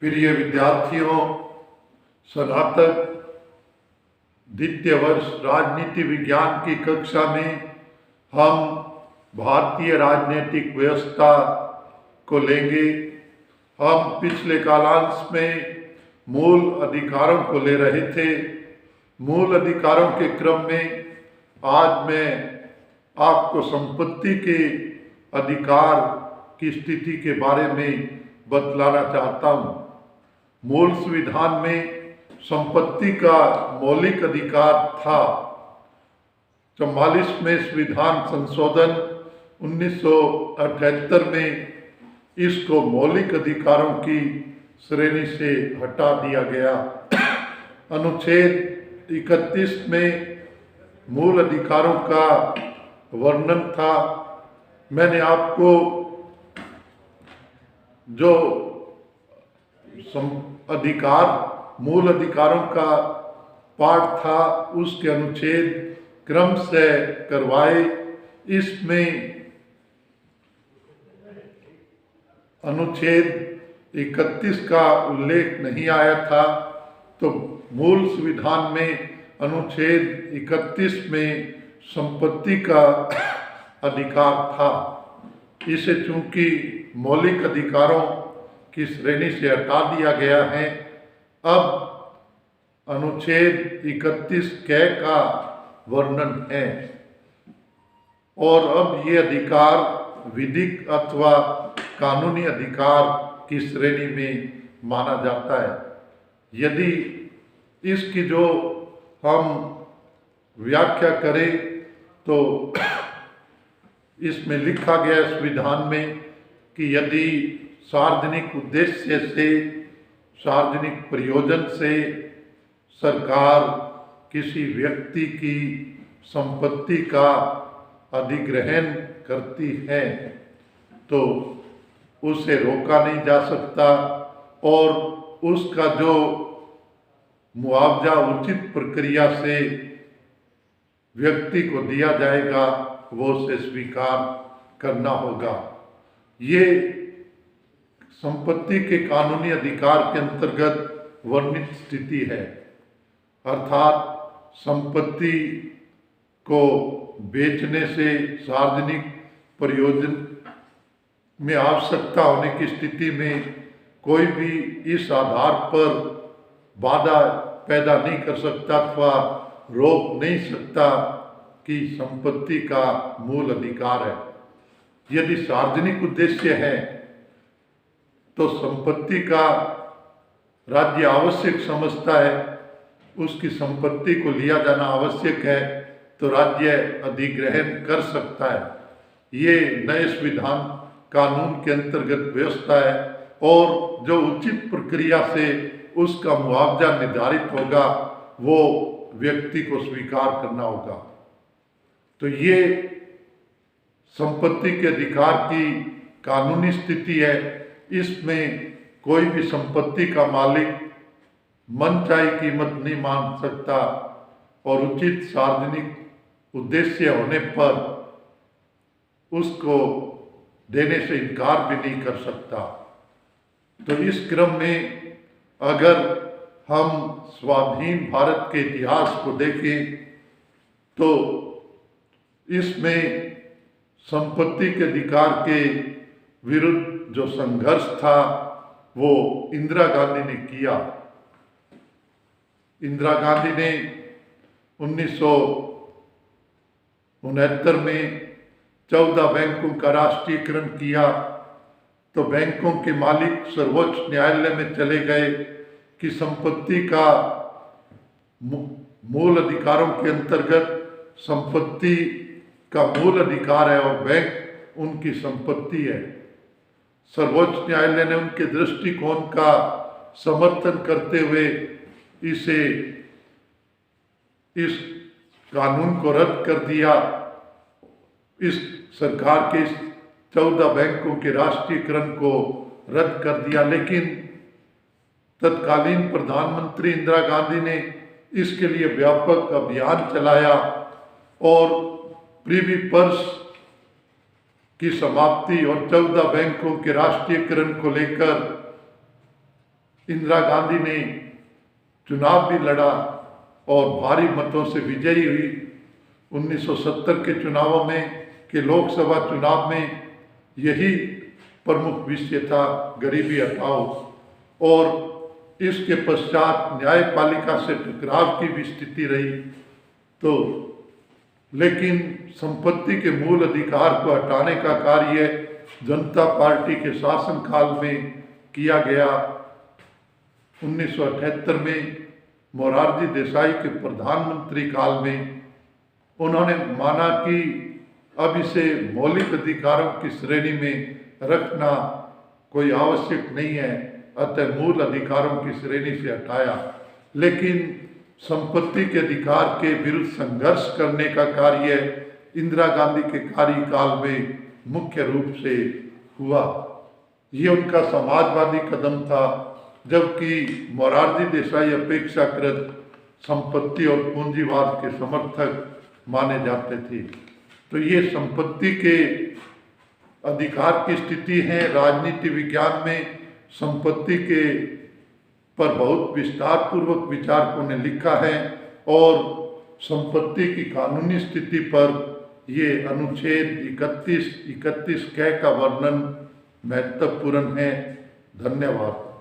प्रिय विद्यार्थियों, स्नातक द्वितीय वर्ष राजनीति विज्ञान की कक्षा में हम भारतीय राजनीतिक व्यवस्था को लेंगे। हम पिछले कालांश में मूल अधिकारों को ले रहे थे। मूल अधिकारों के क्रम में आज मैं आपको संपत्ति के अधिकार की स्थिति के बारे में बतलाना चाहता हूँ। मूल संविधान में संपत्ति का मौलिक अधिकार था। 44वें संविधान संशोधन 1978 में इसको मौलिक अधिकारों की श्रेणी से हटा दिया गया। अनुच्छेद 31 में मूल अधिकारों का वर्णन था। मैंने आपको जो मूल अधिकारों का पाठ था उसके अनुच्छेद क्रम से करवाए। इसमें अनुच्छेद 31 का उल्लेख नहीं आया था, तो मूल संविधान में अनुच्छेद 31 में संपत्ति का अधिकार था। इसे चूंकि मौलिक अधिकारों की श्रेणी से हटा दिया गया है, अब अनुच्छेद 31 क का वर्णन है और अब ये अधिकार विधिक अथवा कानूनी अधिकार की श्रेणी में माना जाता है। यदि इसकी जो हम व्याख्या करें तो इसमें लिखा गया संविधान में कि यदि सार्वजनिक उद्देश्य से, सार्वजनिक प्रयोजन से सरकार किसी व्यक्ति की संपत्ति का अधिग्रहण करती है तो उसे रोका नहीं जा सकता और उसका जो मुआवजा उचित प्रक्रिया से व्यक्ति को दिया जाएगा वो उसे स्वीकार करना होगा। ये संपत्ति के कानूनी अधिकार के अंतर्गत वर्णित स्थिति है, अर्थात संपत्ति को बेचने से सार्वजनिक प्रयोजन में आवश्यकता होने की स्थिति में कोई भी इस आधार पर बाधा पैदा नहीं कर सकता अथवा रोक नहीं सकता कि संपत्ति का मूल अधिकार है। यदि सार्वजनिक उद्देश्य है तो संपत्ति का राज्य आवश्यक समझता है, उसकी संपत्ति को लिया जाना आवश्यक है तो राज्य अधिग्रहण कर सकता है। ये नए संविधान कानून के अंतर्गत व्यवस्था है और जो उचित प्रक्रिया से उसका मुआवजा निर्धारित होगा वो व्यक्ति को स्वीकार करना होगा। तो ये संपत्ति के अधिकार की कानूनी स्थिति है। इसमें कोई भी संपत्ति का मालिक मनचाही कीमत नहीं मांग सकता और उचित सार्वजनिक उद्देश्य होने पर उसको देने से इनकार भी नहीं कर सकता। तो इस क्रम में अगर हम स्वाधीन भारत के इतिहास को देखें तो इसमें संपत्ति के अधिकार के विरुद्ध जो संघर्ष था वो इंदिरा गांधी ने किया। इंदिरा गांधी ने 1969 में 14 बैंकों का राष्ट्रीयकरण किया तो बैंकों के मालिक सर्वोच्च न्यायालय में चले गए कि संपत्ति का मूल अधिकारों के अंतर्गत संपत्ति का मूल अधिकार है और बैंक उनकी संपत्ति है। सर्वोच्च न्यायालय ने उनके दृष्टिकोण का समर्थन करते हुए इस कानून को रद्द कर दिया। इस सरकार के इस 14 बैंकों के राष्ट्रीयकरण को रद्द कर दिया, लेकिन तत्कालीन प्रधानमंत्री इंदिरा गांधी ने इसके लिए व्यापक अभियान चलाया और प्रिवी पर्स की समाप्ति और 14 बैंकों के राष्ट्रीयकरण को लेकर इंदिरा गांधी ने चुनाव भी लड़ा और भारी मतों से विजयी हुई। 1970 के चुनावों में के लोकसभा चुनाव में यही प्रमुख विषय था, गरीबी हटाओ। और इसके पश्चात न्यायपालिका से टकराव की भी स्थिति रही। तो लेकिन संपत्ति के मूल अधिकार को हटाने का कार्य जनता पार्टी के शासनकाल में किया गया। 1978 में मोरारजी देसाई के प्रधानमंत्री काल में उन्होंने माना कि अब इसे मौलिक अधिकारों की श्रेणी में रखना कोई आवश्यक नहीं है, अतः मूल अधिकारों की श्रेणी से हटाया। लेकिन संपत्ति के अधिकार के विरुद्ध संघर्ष करने का कार्य इंदिरा गांधी के कार्यकाल में मुख्य रूप से हुआ। ये उनका समाजवादी कदम था, जबकि मोरारजी देसाई अपेक्षाकृत संपत्ति और पूंजीवाद के समर्थक माने जाते थे। तो ये संपत्ति के अधिकार की स्थिति है। राजनीति विज्ञान में संपत्ति के पर बहुत विस्तार पूर्वक विचारकों ने लिखा है और संपत्ति की कानूनी स्थिति पर ये अनुच्छेद 31 क का वर्णन महत्वपूर्ण है। धन्यवाद।